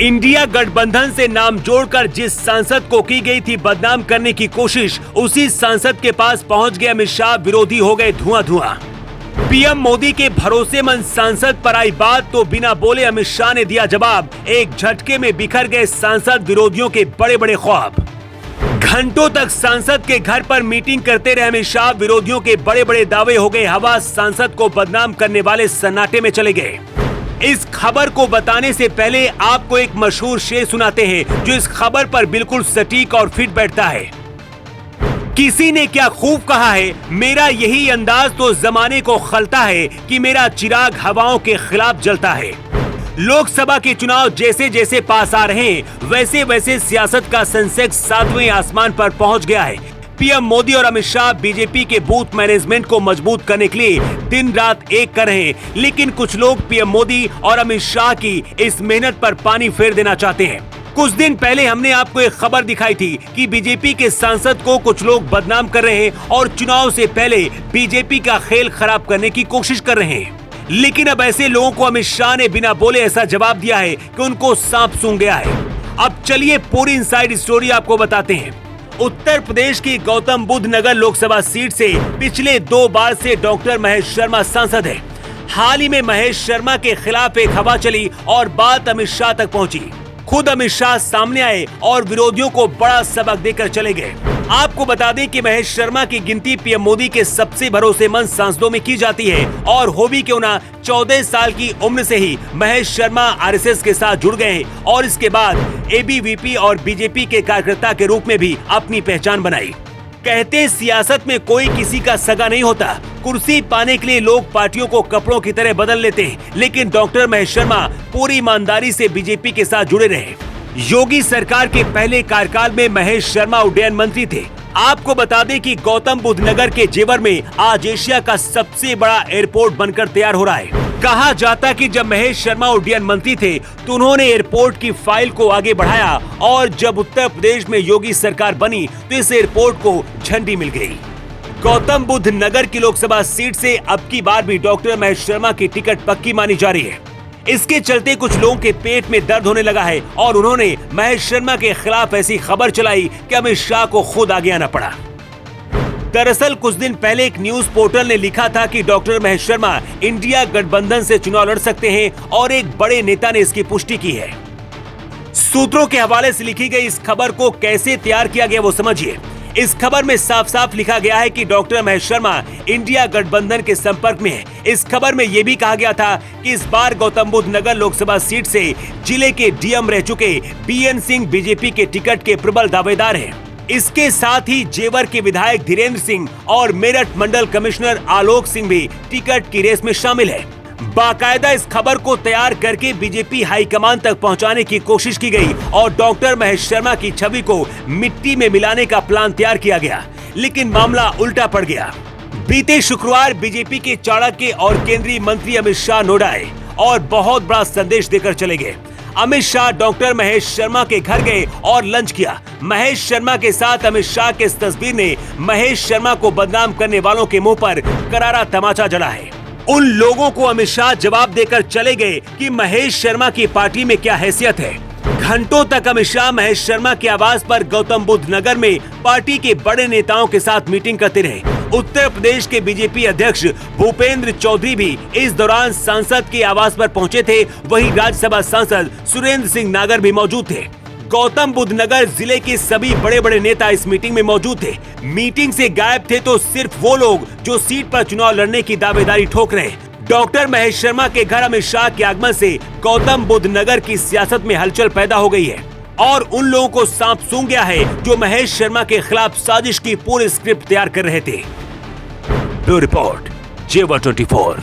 India गठबंधन से नाम जोड़कर जिस सांसद को की गई थी बदनाम करने की कोशिश, उसी सांसद के पास पहुंच गए अमित शाह। विरोधी हो गए धुआं धुआं। पीएम मोदी के भरोसेमंद सांसद पर आई बात तो बिना बोले अमित शाह ने दिया जवाब। एक झटके में बिखर गए सांसद विरोधियों के बड़े बड़े ख्वाब। घंटों तक सांसद के घर पर मीटिंग करते रहे अमित शाह। विरोधियों के बड़े बड़े दावे हो गए हवा। सांसद को बदनाम करने वाले सन्नाटे में चले गए। इस खबर को बताने से पहले आपको एक मशहूर शेर सुनाते हैं जो इस खबर पर बिल्कुल सटीक और फिट बैठता है। किसी ने क्या खूब कहा है, मेरा यही अंदाज तो जमाने को खलता है कि मेरा चिराग हवाओं के खिलाफ जलता है। लोकसभा के चुनाव जैसे जैसे पास आ रहे हैं वैसे वैसे सियासत का सेंसेक्स 7वें आसमान पर पहुंच गया है। पीएम मोदी और अमित शाह बीजेपी के बूथ मैनेजमेंट को मजबूत करने के लिए दिन रात एक कर रहे हैं, लेकिन कुछ लोग पीएम मोदी और अमित शाह की इस मेहनत पर पानी फेर देना चाहते हैं। कुछ दिन पहले हमने आपको एक खबर दिखाई थी कि बीजेपी के सांसद को कुछ लोग बदनाम कर रहे हैं और चुनाव से पहले बीजेपी का खेल खराब करने की कोशिश कर रहे हैं। लेकिन अब ऐसे लोगों को अमित शाह ने बिना बोले ऐसा जवाब दिया है कि उनको सांप सूंघ गया है। अब चलिए पूरी इनसाइड स्टोरी आपको बताते हैं। उत्तर प्रदेश की गौतम बुद्ध नगर लोकसभा सीट से पिछले 2 बार से डॉक्टर महेश शर्मा सांसद है। हाल ही में महेश शर्मा के खिलाफ एक हवा चली और बात अमित शाह तक पहुंची। खुद अमित शाह सामने आए और विरोधियों को बड़ा सबक देकर चले गए। आपको बता दें कि महेश शर्मा की गिनती पीएम मोदी के सबसे भरोसेमंद सांसदों में की जाती है और हो भी क्यों ना 14 साल की उम्र से ही महेश शर्मा आरएसएस के साथ जुड़ गए और इसके बाद एबीवीपी और बीजेपी के कार्यकर्ता के रूप में भी अपनी पहचान बनाई। कहते सियासत में कोई किसी का सगा नहीं होता। कुर्सी पाने के लिए लोग पार्टियों को कपड़ों की तरह बदल लेते हैं, लेकिन डॉक्टर महेश शर्मा पूरी ईमानदारी से बीजेपी के साथ जुड़े रहे। योगी सरकार के पहले कार्यकाल में महेश शर्मा उड्डयन मंत्री थे। आपको बता दें कि गौतम बुद्ध नगर के जेवर में आज एशिया का सबसे बड़ा एयरपोर्ट बनकर तैयार हो रहा है। कहा जाता कि जब महेश शर्मा उड्डयन मंत्री थे तो उन्होंने एयरपोर्ट की फाइल को आगे बढ़ाया और जब उत्तर प्रदेश में योगी सरकार बनी तो इस एयरपोर्ट को झंडी मिल गई। गौतम बुद्ध नगर की लोकसभा सीट से अब की बार भी डॉक्टर महेश शर्मा की टिकट पक्की मानी जा रही है। इसके चलते कुछ लोगों के पेट में दर्द होने लगा है और उन्होंने महेश शर्मा के खिलाफ ऐसी खबर चलाई कि अमित शाह को खुद आगे आना पड़ा। दरअसल कुछ दिन पहले एक न्यूज पोर्टल ने लिखा था कि डॉक्टर महेश शर्मा इंडिया गठबंधन से चुनाव लड़ सकते हैं और एक बड़े नेता ने इसकी पुष्टि की है। सूत्रों के हवाले से लिखी गई इस खबर को कैसे तैयार किया गया वो समझिए। इस खबर में साफ साफ लिखा गया है कि डॉक्टर महेश शर्मा इंडिया गठबंधन के संपर्क में है। इस खबर में यह भी कहा गया था कि इस बार गौतम बुद्ध नगर लोकसभा सीट से जिले के डीएम रह चुके बीएन सिंह बीजेपी के टिकट के प्रबल दावेदार हैं। इसके साथ ही जेवर के विधायक धीरेन्द्र सिंह और मेरठ मंडल कमिश्नर आलोक सिंह भी टिकट की रेस में शामिल है। बाकायदा इस खबर को तैयार करके बीजेपी हाईकमान तक पहुंचाने की कोशिश की गई और डॉक्टर महेश शर्मा की छवि को मिट्टी में मिलाने का प्लान तैयार किया गया, लेकिन मामला उल्टा पड़ गया। बीते शुक्रवार बीजेपी के चाणक्य और केंद्रीय मंत्री अमित शाह नोएडा आए और बहुत बड़ा संदेश देकर चले गए। अमित शाह डॉक्टर महेश शर्मा के घर गए और लंच किया। महेश शर्मा के साथ अमित शाह के इस तस्वीर ने महेश शर्मा को बदनाम करने वालों के मुंह पर करारा तमाचा जड़ा है। उन लोगों को अमित शाह जवाब देकर चले गए कि महेश शर्मा की पार्टी में क्या हैसियत है। घंटों तक अमित शाह महेश शर्मा के आवास पर गौतम बुद्ध नगर में पार्टी के बड़े नेताओं के साथ मीटिंग करते रहे। उत्तर प्रदेश के बीजेपी अध्यक्ष भूपेंद्र चौधरी भी इस दौरान सांसद के आवास पर पहुंचे थे। वहीं राज्यसभा सांसद सुरेंद्र सिंह नागर भी मौजूद थे। गौतम बुद्ध नगर जिले के सभी बड़े बड़े नेता इस मीटिंग में मौजूद थे। मीटिंग से गायब थे तो सिर्फ वो लोग जो सीट पर चुनाव लड़ने की दावेदारी ठोक रहे हैं। डॉक्टर महेश शर्मा के घर अमित शाह के आगमन से गौतम बुद्ध नगर की सियासत में हलचल पैदा हो गई है और उन लोगों को सांप सूंघ गया है जो महेश शर्मा के खिलाफ साजिश की पूरी स्क्रिप्ट तैयार कर रहे थे। ब्यूरो रिपोर्ट जेवर 24।